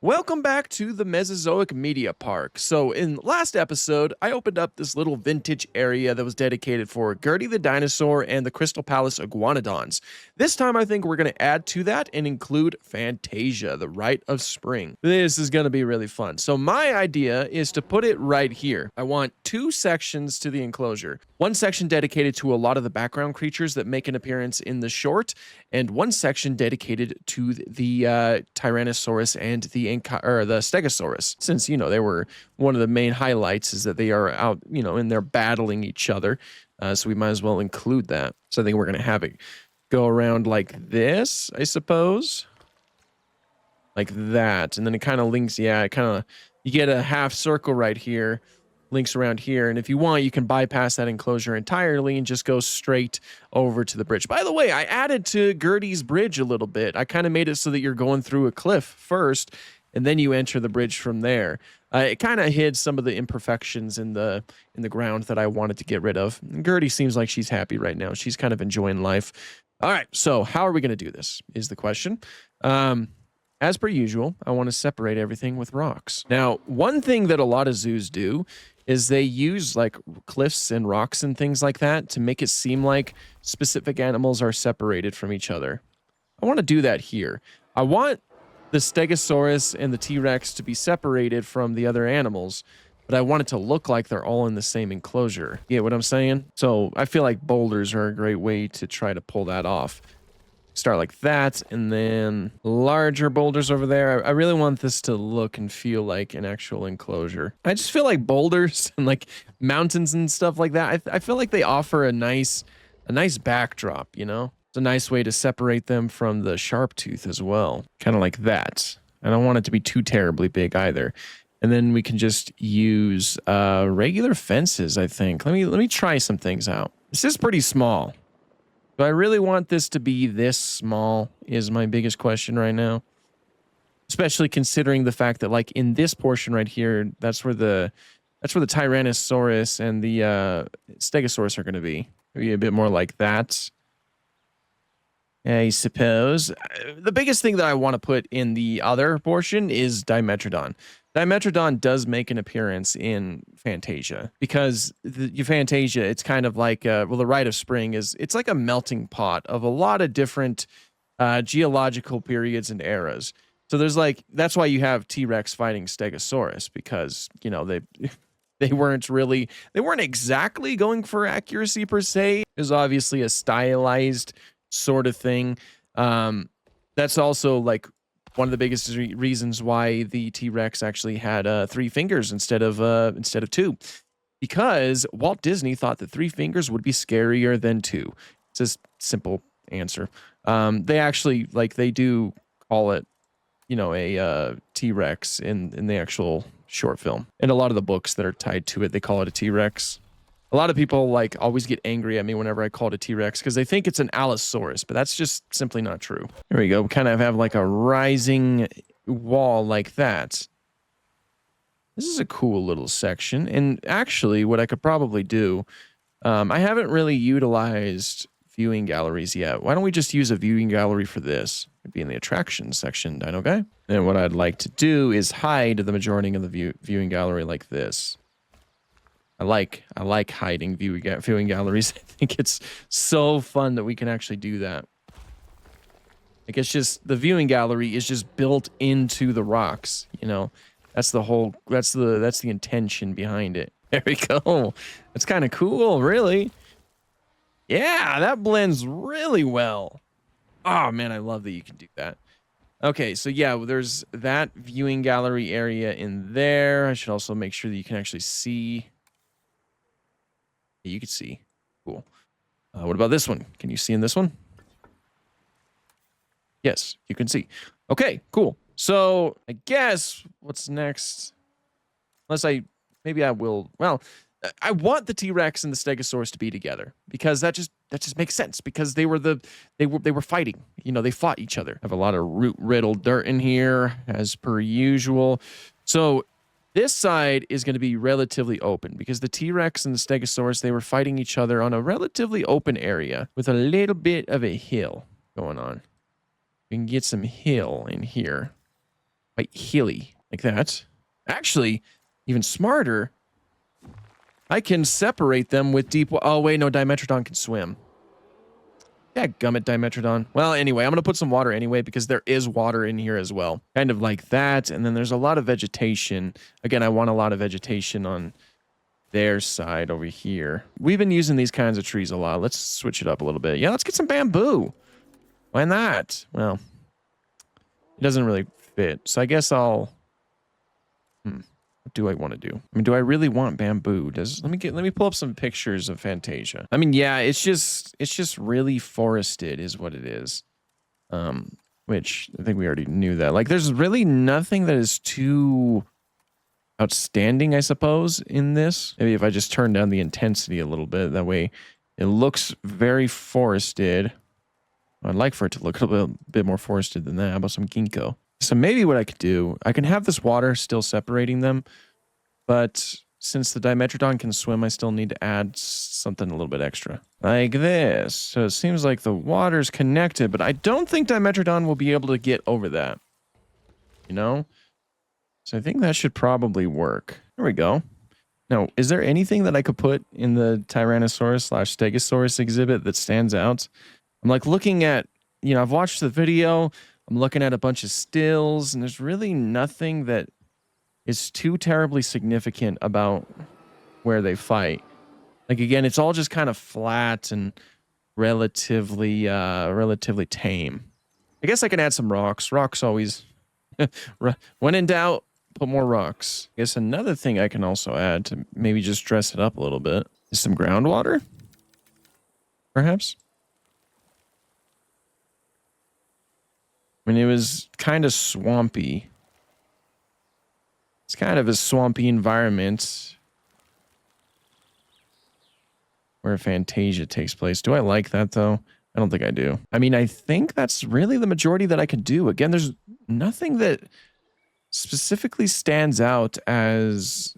Welcome back to the Mesozoic Media Park. So in last episode, I opened up this little vintage area that was dedicated for Gertie the dinosaur and the Crystal Palace iguanodons. This time I think we're going to add to that and include Fantasia, the Rite of Spring. This is going to be really fun. So my idea is to put it right here. I want two sections to the enclosure. One section dedicated to a lot of the background creatures that make an appearance in the short, and one section dedicated to the Tyrannosaurus and the Stegosaurus, since, you know, they were one of the main highlights is that they are out, you know, and they're battling each other. So we might as well include that. So I think we're going to have it go around like this, I suppose. Like that. And then it kind of links. Yeah, you get a half circle right here, links around here. And if you want, you can bypass that enclosure entirely and just go straight over to the bridge. By the way, I added to Gertie's bridge a little bit. I kind of made it so that you're going through a cliff first, and then you enter the bridge from there. It kind of hid some of the imperfections in the ground that I wanted to get rid of. And Gertie seems like she's happy right now. She's kind of enjoying life. All right, so how are we going to do this is the question. As per usual, I want to separate everything with rocks. Now, one thing that a lot of zoos do is they use like cliffs and rocks and things like that to make it seem like specific animals are separated from each other. I want to do that here. I want the Stegosaurus and the T-Rex to be separated from the other animals, but I want it to look like they're all in the same enclosure. You get what I'm saying? So I feel like boulders are a great way to try to pull that off. Start like that, and then larger boulders over there. I really want this to look and feel like an actual enclosure. I just feel like boulders and like mountains and stuff like that, I feel like they offer a nice backdrop, you know? It's a nice way to separate them from the sharp tooth as well. Kind of like that. I don't want it to be too terribly big either. And then we can just use regular fences, I think. Let me try some things out. This is pretty small. Do I really want this to be this small is my biggest question right now. Especially considering the fact that, like, in this portion right here, that's where the Tyrannosaurus and the Stegosaurus are going to be. Maybe a bit more like that, I suppose. The biggest thing that I want to put in the other portion is Dimetrodon. Dimetrodon does make an appearance in Fantasia because Fantasia, it's kind of like, well, the Rite of Spring it's like a melting pot of a lot of different geological periods and eras. So there's like, that's why you have T-Rex fighting Stegosaurus, because, you know, they weren't exactly going for accuracy per se. It was obviously a stylized sort of thing. That's also like one of the biggest reasons why the T-Rex actually had 3 fingers instead of 2, because Walt Disney thought that 3 fingers would be scarier than 2. It's a simple answer. They actually, like, they do call it, you know, a T-Rex in the actual short film. In a lot of the books that are tied to it, they call it a T-Rex. A lot of people, like, always get angry at me whenever I call it a T-Rex because they think it's an Allosaurus, but that's just simply not true. There we go. We kind of have like a rising wall like that. This is a cool little section. And actually, what I could probably do, I haven't really utilized viewing galleries yet. Why don't we just use a viewing gallery for this? It'd be in the attractions section, Dino guy. And what I'd like to do is hide the majority of the viewing gallery like this. I like hiding viewing galleries. I think it's so fun that we can actually do that. Like, it's just, the viewing gallery is just built into the rocks, you know. That's the intention behind it. There we go. That's kind of cool, really. Yeah, that blends really well. Oh man, I love that you can do that. Okay, so yeah, there's that viewing gallery area in there. I should also make sure that you can actually see. You can see. Cool. What about this one? Can you see in this one? Yes, you can see. Okay, cool. So I guess what's next? Maybe I will. Well, I want the T-Rex and the Stegosaurus to be together because that just makes sense, because they were fighting. You know, they fought each other. I have a lot of root riddled dirt in here as per usual. So this side is going to be relatively open because the T-Rex and the Stegosaurus, they were fighting each other on a relatively open area with a little bit of a hill going on. We can get some hill in here. Like hilly, like that. Actually, even smarter, I can separate them with deep. Oh wait, no, Dimetrodon can swim. Yeah, gummit Dimetrodon. Well, anyway, I'm gonna put some water anyway because there is water in here as well. Kind of like that, and then there's a lot of vegetation. Again, I want a lot of vegetation on their side over here. We've been using these kinds of trees a lot. Let's switch it up a little bit. Yeah, let's get some bamboo. Why not? Well, it doesn't really fit, so I guess I'll. What do I want to do? I mean, do I really want bamboo? Let me pull up some pictures of Fantasia. I mean, yeah, it's just really forested is what it is. Which I think we already knew that. Like, there's really nothing that is too outstanding, I suppose, in this. Maybe if I just turn down the intensity a little bit, that way it looks very forested. I'd like for it to look a little bit more forested than that. How about some ginkgo? So maybe what I could do, I can have this water still separating them, but since the Dimetrodon can swim, I still need to add something a little bit extra. Like this. So it seems like the water's connected, but I don't think Dimetrodon will be able to get over that. You know? So I think that should probably work. There we go. Now, is there anything that I could put in the Tyrannosaurus/Stegosaurus exhibit that stands out? I'm like looking at, I've watched the video, I'm looking at a bunch of stills, and there's really nothing that is too terribly significant about where they fight. Like, again, it's all just kind of flat and relatively tame. I guess I can add some rocks. Rocks always, when in doubt, put more rocks. I guess another thing I can also add to maybe just dress it up a little bit is some groundwater, perhaps. I mean, it was kind of swampy. It's kind of a swampy environment where Fantasia takes place. Do I like that, though? I don't think I do. I mean, I think that's really the majority that I could do. Again, there's nothing that specifically stands out as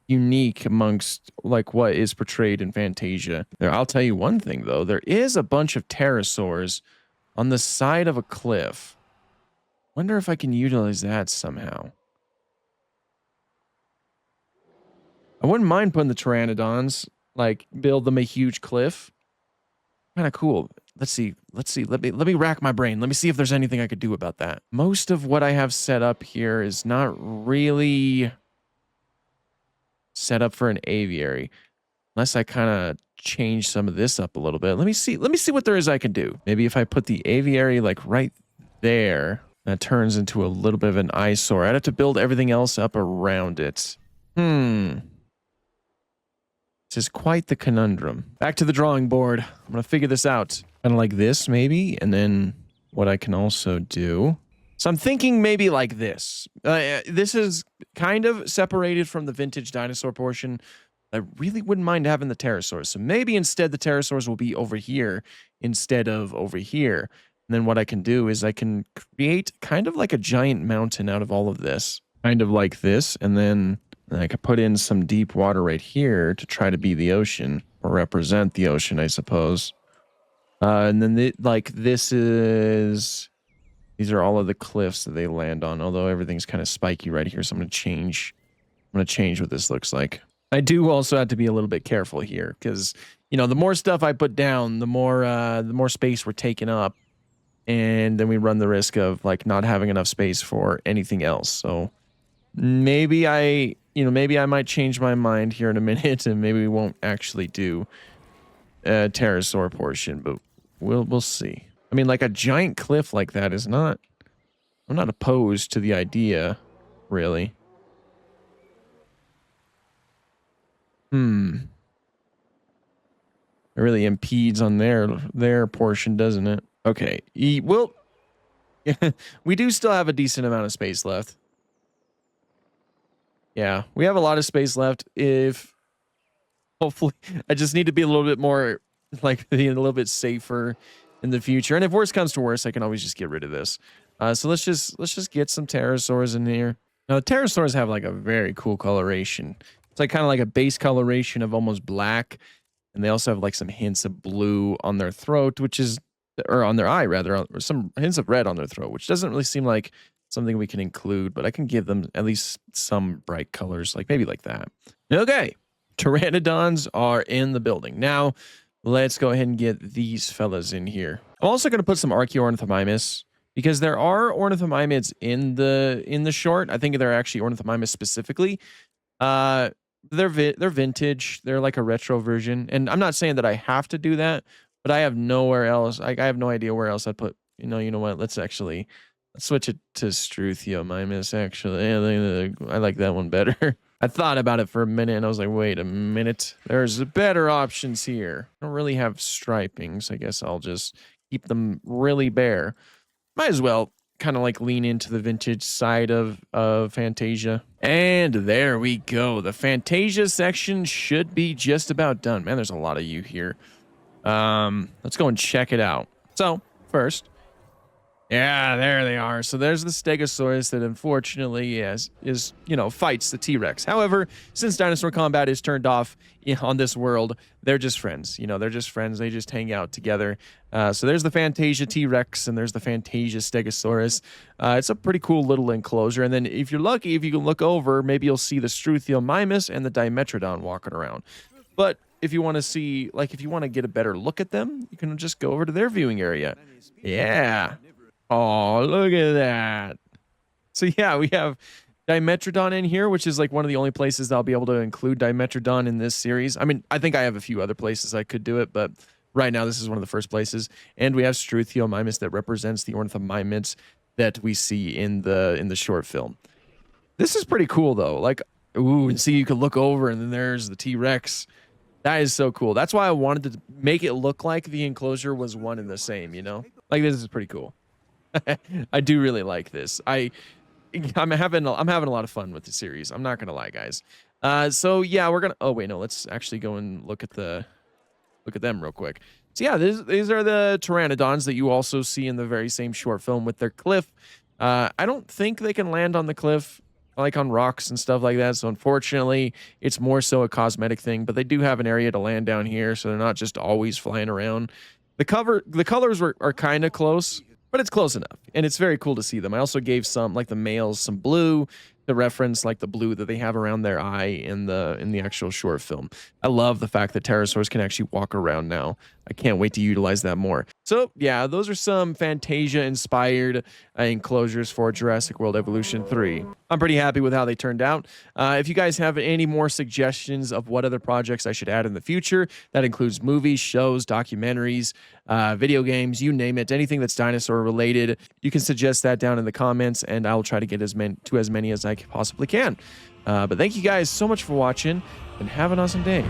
unique amongst, like, what is portrayed in Fantasia. I'll tell you one thing, though. There is a bunch of pterosaurs on the side of a cliff. Wonder if I can utilize that somehow. I wouldn't mind putting the pteranodons, like, build them a huge cliff. Kind of cool. Let's see. Let me rack my brain. Let me see if there's anything I could do about that. Most of what I have set up here is not really set up for an aviary. Unless I kind of change some of this up a little bit. Let me see what there is I can do. Maybe if I put the aviary like right there, that turns into a little bit of an eyesore. I'd have to build everything else up around it. This is quite the conundrum. Back to the drawing board. I'm going to figure this out. Kind of like this, maybe. And then what I can also do. So I'm thinking maybe like this. This is kind of separated from the vintage dinosaur portion. I really wouldn't mind having the pterosaurs. So maybe instead the pterosaurs will be over here instead of over here. And then what I can do is I can create kind of like a giant mountain out of all of this. Kind of like this. And then I could put in some deep water right here to try to be the ocean. Or represent the ocean, I suppose. And then these are all of the cliffs that they land on. Although everything's kind of spiky right here. So I'm going to change what this looks like. I do also have to be a little bit careful here because, the more stuff I put down, the more space we're taking up. And then we run the risk of like not having enough space for anything else. So maybe I might change my mind here in a minute and maybe we won't actually do a pterosaur portion, but we'll see. I mean, like a giant cliff like that is not, I'm not opposed to the idea, really. It really impedes on their portion, doesn't it? Okay. Well, we do still have a decent amount of space left. Yeah, we have a lot of space left. Hopefully, I just need to be a little bit more, like, be a little bit safer in the future. And if worse comes to worse, I can always just get rid of this. So let's just get some pterosaurs in here. Now, the pterosaurs have like a very cool coloration. It's like kind of like a base coloration of almost black. And they also have like some hints of blue on their throat, or on their eye rather, or some hints of red on their throat, which doesn't really seem like something we can include, but I can give them at least some bright colors, like maybe like that. Okay, pteranodons are in the building. Now, let's go ahead and get these fellas in here. I'm also going to put some Archaeornithomimus because there are ornithomimids in the short. I think they're actually ornithomimids specifically. They're vintage. They're like a retro version, and I'm not saying that I have to do that, but I have nowhere else. I have no idea where else I'd put. You know what? Let's switch it to Struthiomimus. Actually, yeah, I like that one better. I thought about it for a minute, and I was like, wait a minute. There's better options here. I don't really have stripings. I guess I'll just keep them really bare. Might as well kind of like lean into the vintage side of Fantasia. And there we go. The Fantasia section should be just about done. Man, there's a lot of you here. Let's go and check it out. So first, yeah, there they are. So there's the Stegosaurus that unfortunately is fights the T-Rex. However, since dinosaur combat is turned off on this world, they're just friends. They're just friends. They just hang out together. So there's the Fantasia T-Rex and there's the Fantasia Stegosaurus. It's a pretty cool little enclosure. And then if you're lucky, if you can look over, maybe you'll see the Struthiomimus and the Dimetrodon walking around. But if you want to see, if you want to get a better look at them, you can just go over to their viewing area. Yeah. Oh, look at that. So yeah, we have Dimetrodon in here, which is like one of the only places I'll be able to include Dimetrodon in this series. I mean, I think I have a few other places I could do it, but right now this is one of the first places. And we have Struthiomimus that represents the ornithomimids that we see in the short film. This is pretty cool though. Ooh, and see, you can look over and then there's the T-Rex. That is so cool. That's why I wanted to make it look like the enclosure was one and the same, This is pretty cool. I do really like this. I'm having a lot of fun with the series. I'm not gonna lie, guys. So yeah, we're gonna. Oh wait, no. Let's actually go and look at them real quick. So yeah, these are the pteranodons that you also see in the very same short film with their cliff. I don't think they can land on the cliff like on rocks and stuff like that. So unfortunately, it's more so a cosmetic thing. But they do have an area to land down here, so they're not just always flying around. The colors are kind of close, but it's close enough, and it's very cool to see them. I also gave the males some blue to reference the blue that they have around their eye in the actual short film. I love the fact that pterosaurs can actually walk around now. I can't wait to utilize that more. So yeah, those are some Fantasia-inspired enclosures for Jurassic World Evolution 3. I'm pretty happy with how they turned out. If you guys have any more suggestions of what other projects I should add in the future, that includes movies, shows, documentaries, video games, you name it, anything that's dinosaur related, you can suggest that down in the comments, and I'll try to get as many as I possibly can. But thank you guys so much for watching, and have an awesome day.